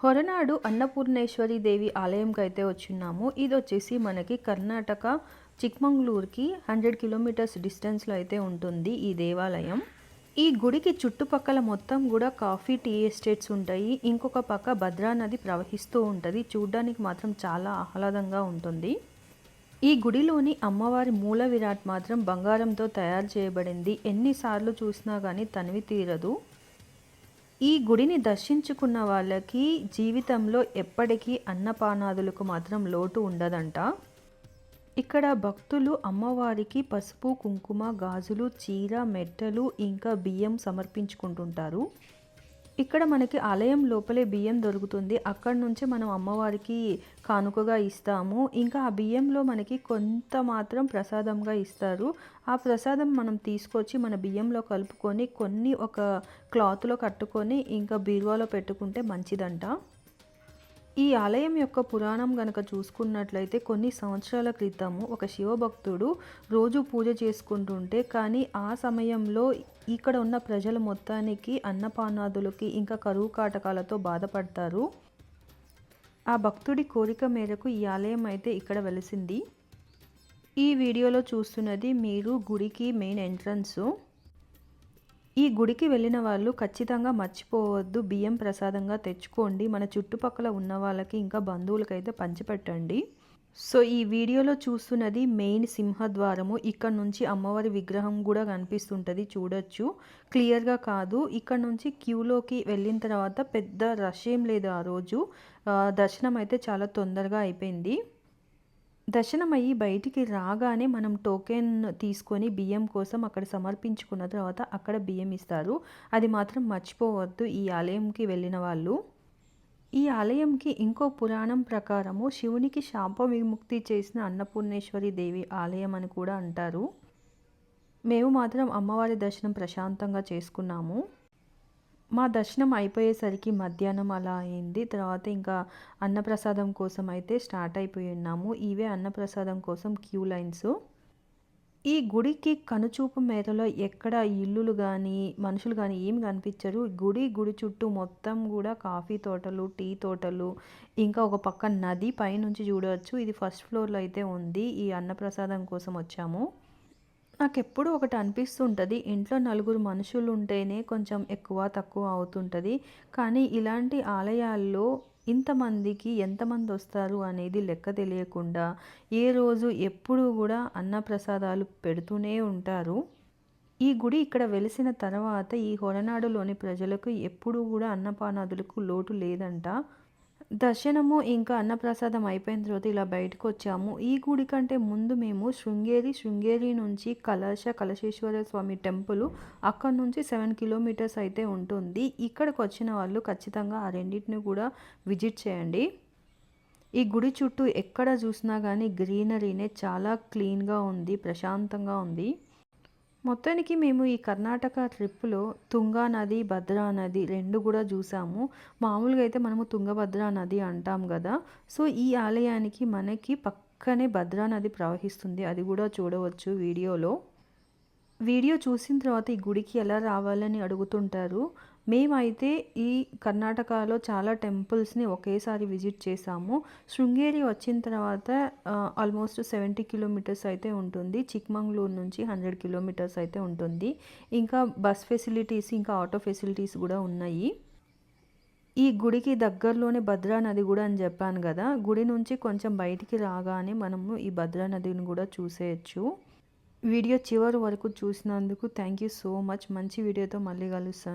హొరనాడు అన్నపూర్ణేశ్వరి దేవి ఆలయంకైతే వచ్చున్నాము. ఇదొచ్చేసి మనకి కర్ణాటక చిక్మంగళూరుకి 100 కిలోమీటర్స్ డిస్టెన్స్‌లో అయితే ఉంటుంది ఈ దేవాలయం. ఈ గుడికి చుట్టుపక్కల మొత్తం గూడా కాఫీ, టీ ఎస్టేట్స్ ఉంటాయి. ఇంకొక పక్క భద్రా నది ప్రవహిస్తూ ఉంటది. చూడ్డానికి మాత్రం చాలా ఆహ్లాదంగా ఉంటుంది. ఈ గుడిలోని అమ్మవారి మూల విరాట్ మాత్రం బంగారంతో తయారు చేయబడింది. ఎన్నిసార్లు చూసినా గానీ తనివి తీరదు. ఈ గుడిని దర్శించుకున్న వాళ్ళకి జీవితంలో ఎప్పటికీ అన్నపానాదులకు మాత్రం లోటు ఉండదంట. ఇక్కడ భక్తులు అమ్మవారికి పసుపు, కుంకుమ, గాజులు, చీర, మెట్టలు ఇంకా బియ్యం సమర్పించుకుంటుంటారు. ఇక్కడ మనకి ఆలయం లోపలే బియ్యం దొరుకుతుంది. అక్కడి నుంచి మనం అమ్మవారికి కానుకగా ఇస్తాము. ఇంకా ఆ బియ్యంలో మనకి కొంత మాత్రం ప్రసాదంగా ఇస్తారు. ఆ ప్రసాదం మనం తీసుకొచ్చి మన బియ్యంలో కలుపుకొని కొన్ని ఒక క్లాత్‌లో కట్టుకొని ఇంకా బీరువాలో పెట్టుకుంటే మంచిదంట. ఈ ఆలయం యొక్క పురాణం గనక చూసుకున్నట్లయితే కొన్ని సంవత్సరాల క్రితము ఒక శివభక్తుడు రోజు పూజ చేసుకుంటుంటే కానీ ఆ సమయంలో ఇక్కడ ఉన్న ప్రజలు మొత్తానికి అన్నపానాదులకి ఇంకా కరువు కాటకాలతో బాధపడతారు. ఆ భక్తుడి కోరిక మేరకు ఈ ఆలయం అయితే ఇక్కడ వెలిసింది. ఈ వీడియోలో చూస్తున్నది మీరు గుడికి మెయిన్ ఎంట్రన్సు. ఈ గుడికి వెళ్ళిన వాళ్ళు ఖచ్చితంగా మర్చిపోవద్దు, బియ్యం ప్రసాదంగా తెచ్చుకోండి. మన చుట్టుపక్కల ఉన్న వాళ్ళకి ఇంకా బంధువులకైతే పంచిపెట్టండి. సో ఈ వీడియోలో చూస్తున్నది మెయిన్ సింహద్వారము. ఇక్కడ నుంచి అమ్మవారి విగ్రహం కూడా కనిపిస్తుంటుంది, చూడొచ్చు. క్లియర్గా కాదు. ఇక్కడ నుంచి క్యూలోకి వెళ్ళిన తర్వాత పెద్ద రష్ ఏం లేదు ఆ రోజు. దర్శనం అయితే చాలా తొందరగా అయిపోయింది. దర్శనమయ్యి బయటికి రాగానే మనం టోకెన్ తీసుకొని బియ్యం కోసం అక్కడ సమర్పించుకున్న తర్వాత అక్కడ బియ్యం ఇస్తారు. అది మాత్రం మర్చిపోవద్దు ఈ ఆలయంకి వెళ్ళిన వాళ్ళు. ఈ ఆలయంకి ఇంకో పురాణం ప్రకారము శివునికి శాప విముక్తి చేసిన అన్నపూర్ణేశ్వరి దేవి ఆలయం అని కూడా అంటారు. మేము మాత్రం అమ్మవారి దర్శనం ప్రశాంతంగా చేసుకున్నాము. మా దర్శనం అయిపోయేసరికి మధ్యాహ్నం అలా అయింది. తర్వాత ఇంకా అన్నప్రసాదం కోసం అయితే స్టార్ట్ అయిపోయి ఉన్నాము. ఇవే అన్నప్రసాదం కోసం క్యూ లైన్స్. ఈ గుడికి కనుచూపు మేరలో ఎక్కడ ఇల్లులు కానీ మనుషులు కానీ ఏమి కనిపించరు. గుడి చుట్టూ మొత్తం కూడా కాఫీ తోటలు, టీ తోటలు, ఇంకా ఒక పక్క నది పైనుంచి చూడవచ్చు. ఇది ఫస్ట్ ఫ్లోర్లో అయితే ఉంది. ఈ అన్నప్రసాదం కోసం వచ్చాము. నాకెప్పుడు ఒకటి అనిపిస్తుంటుంది, ఇంట్లో నలుగురు మనుషులు ఉంటేనే కొంచెం ఎక్కువ తక్కువ అవుతుంటుంది. కానీ ఇలాంటి ఆలయాల్లో ఇంతమందికి ఎంతమంది వస్తారు అనేది లెక్క తెలియకుండా ఏ రోజు ఎప్పుడు కూడా అన్నప్రసాదాలు పెడుతూనే ఉంటారు. ఈ గుడి ఇక్కడ వెలిసిన తర్వాత ఈ హొరనాడులోని ప్రజలకు ఎప్పుడూ కూడా అన్నపానాదులకు లోటు లేదంట. దర్శనము ఇంకా అన్నప్రసాదం అయిపోయిన తర్వాత ఇలా బయటకు వచ్చాము. ఈ గుడి కంటే ముందు మేము శృంగేరి నుంచి కలశేశ్వర స్వామి టెంపుల్, అక్కడ నుంచి 7 కిలోమీటర్స్ అయితే ఉంటుంది. ఇక్కడికి వచ్చిన వాళ్ళు ఖచ్చితంగా ఆ రెండింటిని కూడా విజిట్ చేయండి. ఈ గుడి చుట్టూ ఎక్కడ చూసినా కానీ గ్రీనరీనే, చాలా క్లీన్గా ఉంది, ప్రశాంతంగా ఉంది. మొత్తానికి మేము ఈ కర్ణాటక ట్రిప్‌లో తుంగా నది, భద్రా నది 2 కూడా చూసాము. మామూలుగా అయితే మనము తుంగభద్ర నది అంటాం గదా! సో ఈ ఆలయానికి మనకి పక్కనే భద్రా నది ప్రవహిస్తుంది. అది కూడా చూడవచ్చు వీడియోలో. వీడియో చూసిన తర్వాత ఈ గుడికి ఎలా రావాలని అడుగుతుంటారు. మేమైతే ఈ కర్ణాటకలో చాలా టెంపుల్స్‌ని ఒకేసారి విజిట్ చేసాము. శృంగేరి వచ్చిన తర్వాత ఆల్మోస్ట్ 70 కిలోమీటర్స్ అయితే ఉంటుంది. చిక్మంగళూరు నుంచి 100 కిలోమీటర్స్ అయితే ఉంటుంది. ఇంకా బస్ ఫెసిలిటీస్, ఇంకా ఆటో ఫెసిలిటీస్ కూడా ఉన్నాయి. ఈ గుడికి దగ్గరలోనే భద్రా నది కూడా అని చెప్పాను కదా! గుడి నుంచి కొంచెం బయటికి రాగానే మనము ఈ భద్రా నదిని కూడా చూసేయొచ్చు. వీడియో చివరి వరకు చూసినందుకు థ్యాంక్ యూ సో మచ్. మంచి వీడియోతో మళ్ళీ కలుస్తాను.